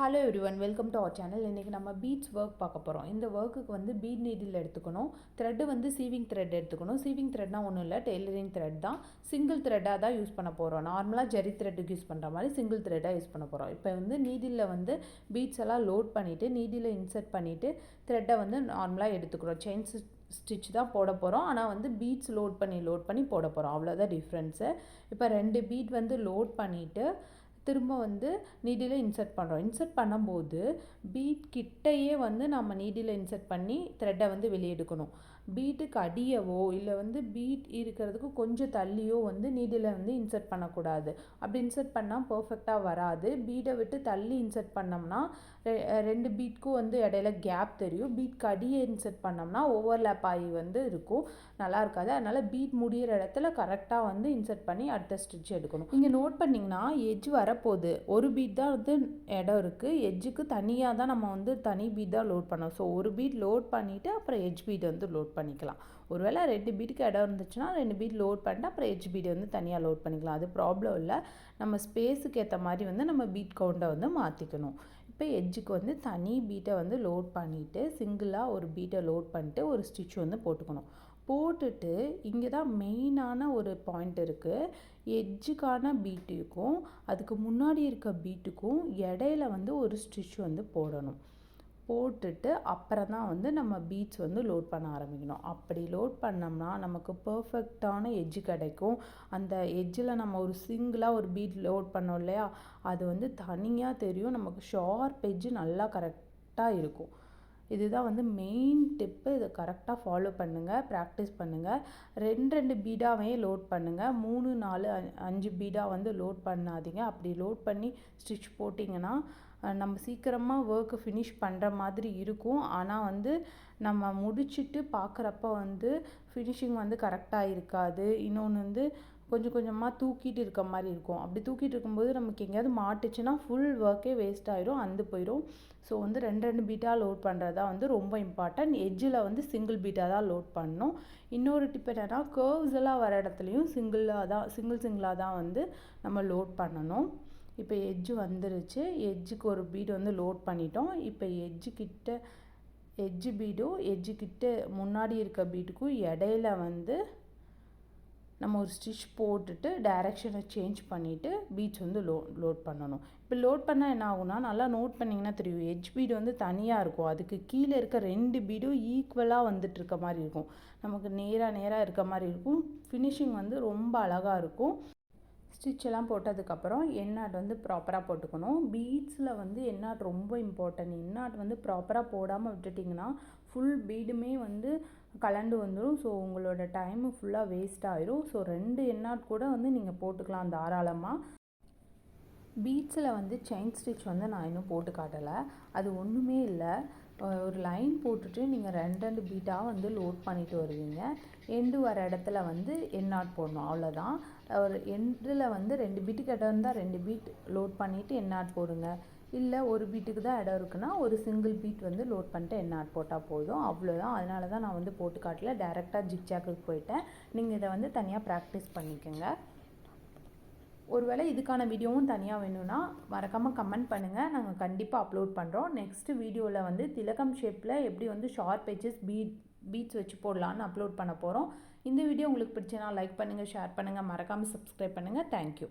Hello everyone, welcome to our channel. இன்றைக்கி நம்ம beads work பார்க்க போகிறோம். இந்த ஒர்க்குக்கு வந்து பீட் நீடில் எடுத்துக்கணும். த்ரெட்டு வந்து சீவிங் த்ரெட் எடுத்துக்கணும். சீவிங் த்ரெட்னா ஒன்றும் இல்லை, டெய்லரிங் த்ரெட் தான். சிங்கிள் த்ரெட்டாக தான் யூஸ் பண்ண போகிறோம். நார்மலாக ஜெரி த்ரெட்டுக்கு யூஸ் பண்ணுற மாதிரி சிங்கிள் த்ரெட்டாக யூஸ் பண்ண போகிறோம். இப்போ வந்து நீடிலில் வந்து பீட்ஸ் எல்லாம் லோட் பண்ணிவிட்டு நீடில் இன்சர்ட் பண்ணிவிட்டு த்ரெட்டை வந்து நார்மலாக எடுத்துக்கிறோம். செயின் ஸ்டிச் தான் போட போகிறோம். ஆனால் வந்து பீட்ஸ் லோட் பண்ணி போட போகிறோம். அவ்வளோதான் டிஃப்ரென்ஸு. இப்போ 2 பீட் வந்து லோட் பண்ணிவிட்டு திரும்ப வந்து நீடில் இன்சர்ட் பண்ணுறோம். இன்சர்ட் பண்ணும்போது பீட் கிட்டையே வந்து நம்ம நீடில் இன்சர்ட் பண்ணி த்ரெட்டை வந்து வெளியே எடுக்கணும். பீட்டுக்கு அடியவோ இல்லை வந்து பீட் இருக்கிறதுக்கு கொஞ்சம் தள்ளியோ வந்து நீடில் வந்து இன்சர்ட் பண்ணக்கூடாது. அப்படி இன்சர்ட் பண்ணால் பர்ஃபெக்டாக வராது. பீடை விட்டு தள்ளி இன்சர்ட் பண்ணோம்னா 2 பீட்க்கும் வந்து இடையில கேப் தெரியும். பீட்க்கு அடியை இன்சர்ட் பண்ணோம்னா ஓவர்லேப் ஆகி வந்து இருக்கும், நல்லா இருக்காது. அதனால் பீட் முடிகிற இடத்துல கரெக்டாக வந்து இன்சர்ட் பண்ணி அடுத்த ஸ்டிச் எடுக்கணும். இங்கே நோட் பண்ணிங்கன்னா எட்ஜ் வரப்போகுது, ஒரு பீட் தான் வந்து இடம் இருக்குது. எட்ஜுக்கு தனியாக தான் நம்ம வந்து தனி பீட் தான் லோட் பண்ணோம். ஸோ ஒரு பீட் லோட் பண்ணிவிட்டு அப்புறம் எட்ஜ் பீட் வந்து லோட் பண்ணிக்கலாம். ஒருவேளை 2 பீட்டுக்கு இடம் இருந்துச்சுன்னா 2 பீட் லோட் பண்ணிட்டு அப்புறம் எட்ஜ் பீட் வந்து தனியாக லோட் பண்ணிக்கலாம். அது ப்ராப்ளம் இல்லை. நம்ம ஸ்பேஸுக்கு ஏற்ற மாதிரி வந்து நம்ம பீட் கவுண்டை வந்து மாற்றிக்கணும். இப்போ எட்ஜுக்கு வந்து தனி பீட்டை வந்து லோட் பண்ணிவிட்டு சிங்கிளாக ஒரு பீட்டை லோட் பண்ணிட்டு ஒரு ஸ்டிச் வந்து போட்டுக்கணும். போட்டுட்டு இங்கே தான் மெயினான ஒரு பாயிண்ட் இருக்குது. எட்ஜுக்கான பீட்டுக்கும் அதுக்கு முன்னாடி இருக்க பீட்டுக்கும் இடையில வந்து ஒரு ஸ்டிச் வந்து போடணும். போட்டுட்டு அப்புறம் தான் வந்து நம்ம பீட்ஸ் வந்து லோட் பண்ண ஆரம்பிக்கணும். அப்படி லோட் பண்ணோம்னா நமக்கு பர்ஃபெக்டான எட்ஜு கிடைக்கும். அந்த எட்ஜில் நம்ம ஒரு சிங்கிளாக ஒரு பீட் லோட் பண்ணோம் இல்லையா, அது வந்து தனியாக தெரியும். நமக்கு ஷார்ப் எட்ஜு நல்லா கரெக்டாக இருக்கும். இதுதான் வந்து மெயின் டிப்பு. இதை கரெக்டாக ஃபாலோ பண்ணுங்கள், ப்ராக்டிஸ் பண்ணுங்கள். 2 பீடாவே லோட் பண்ணுங்கள். 3, 4, 5 பீடாக வந்து லோட் பண்ணாதீங்க. அப்படி லோட் பண்ணி ஸ்டிச் போட்டிங்கன்னா நம்ம சீக்கிரமாக ஒர்க்கு ஃபினிஷ் பண்ணுற மாதிரி இருக்கும். ஆனால் வந்து நம்ம முடிச்சுட்டு பார்க்குறப்ப வந்து ஃபினிஷிங் வந்து கரெக்டாக இருக்காது. இன்னொன்று வந்து கொஞ்சம் கொஞ்சமாக தூக்கிட்டு இருக்க மாதிரி இருக்கும். அப்படி தூக்கிட்டு இருக்கும்போது நமக்கு எங்கேயாவது மாட்டுச்சுன்னா ஃபுல் ஒர்க்கே வேஸ்ட் ஆயிரும், அந்து போயிடும். ஸோ வந்து 2 பீட்டாக லோட் பண்ணுறதா வந்து ரொம்ப இம்பார்ட்டன்ட். எட்ஜில் வந்து சிங்கிள் பீட்டாக தான் லோட் பண்ணணும். இன்னொரு டிப் என்னென்னா, கர்வ்ஸ் எல்லாம் வர இடத்துலையும் சிங்கிளாக தான் வந்து நம்ம லோட் பண்ணணும். இப்போ எட்ஜு வந்துருச்சு. எட்ஜுக்கு ஒரு பீடு வந்து லோட் பண்ணிட்டோம். இப்போ எட்ஜு பீடும் எட்ஜுக்கிட்ட முன்னாடி இருக்க பீட்டுக்கும் இடையில வந்து நம்ம ஒரு ஸ்டிச் போட்டுட்டு டைரெக்ஷனை சேஞ்ச் பண்ணிவிட்டு பீட்ஸ் வந்து லோட் பண்ணணும். இப்போ லோட் பண்ணால் என்ன ஆகும்னா, நல்லா நோட் பண்ணிங்கன்னா தெரியும், எட்ஜ் பீடு வந்து தனியாக இருக்கும். அதுக்கு கீழே இருக்க 2 பீடும் ஈக்குவலாக வந்துட்டு இருக்க மாதிரி இருக்கும். நமக்கு நேராக இருக்க மாதிரி இருக்கும். ஃபினிஷிங் வந்து ரொம்ப அழகாக இருக்கும். ஸ்டிச்செல்லாம் போட்டதுக்கப்புறம் எண்ணாட் வந்து ப்ராப்பராக போட்டுக்கணும். பீட்ஸில் வந்து எண்ணாட் ரொம்ப இம்பார்ட்டன்ட். எண்ணாட் வந்து ப்ராப்பராக போடாமல் விட்டுட்டிங்கன்னா ஃபுல் பீடுமே வந்து கலண்டு வந்துடும். ஸோ உங்களோட டைமு ஃபுல்லாக வேஸ்ட் ஆயிரும். ஸோ 2 எண்ணாட் கூட வந்து நீங்கள் போட்டுக்கலாம் தாராளமாக. பீட்ஸில் வந்து செயின் ஸ்டிச் வந்து நான் இன்னும் போட்டு காட்டலை. அது ஒன்றுமே இல்லை. ஒரு லைன் போட்டுட்டு நீங்கள் 2 பீட்டாக வந்து லோட் பண்ணிட்டு வருவீங்க. எண்டு வர இடத்துல வந்து எண்ணாட் போடணும், அவ்வளோதான். ஒரு எண்டில் வந்து 2 பீட்டுக்கு இடம் இருந்தால் 2 பீட் லோட் பண்ணிவிட்டு எண்ணாட் போடுங்க. இல்லை ஒரு பீட்டுக்கு தான் இடம் இருக்குன்னா ஒரு சிங்கிள் பீட் வந்து லோட் பண்ணிட்டு எண்ணாட் போட்டால் போதும், அவ்வளோதான். அதனால தான் நான் வந்து போட்டு காட்டல, டைரெக்டாக ஜிக்ஜாக்குக்கு போயிட்டேன். நீங்கள் இதை வந்து தனியாக ப்ராக்டிஸ் பண்ணிக்கோங்க. ஒருவேளை இதுக்கான வீடியோவும் தனியாக வேணும்னா மறக்காமல் கமெண்ட் பண்ணுங்கள், நாங்கள் கண்டிப்பாக அப்லோட் பண்ணுறோம். நெக்ஸ்ட்டு வீடியோவில் வந்து திலகம் ஷேப்பில் எப்படி வந்து ஷார்ப் எட்ஜஸ் பீட்ஸ் வச்சு போடலான்னு அப்லோட் பண்ண போகிறோம். இந்த வீடியோ உங்களுக்கு பிடிச்சனா லைக் பண்ணுங்கள், ஷேர் பண்ணுங்கள், மறக்காமல் சப்ஸ்கிரைப் பண்ணுங்கள். தேங்க்யூ.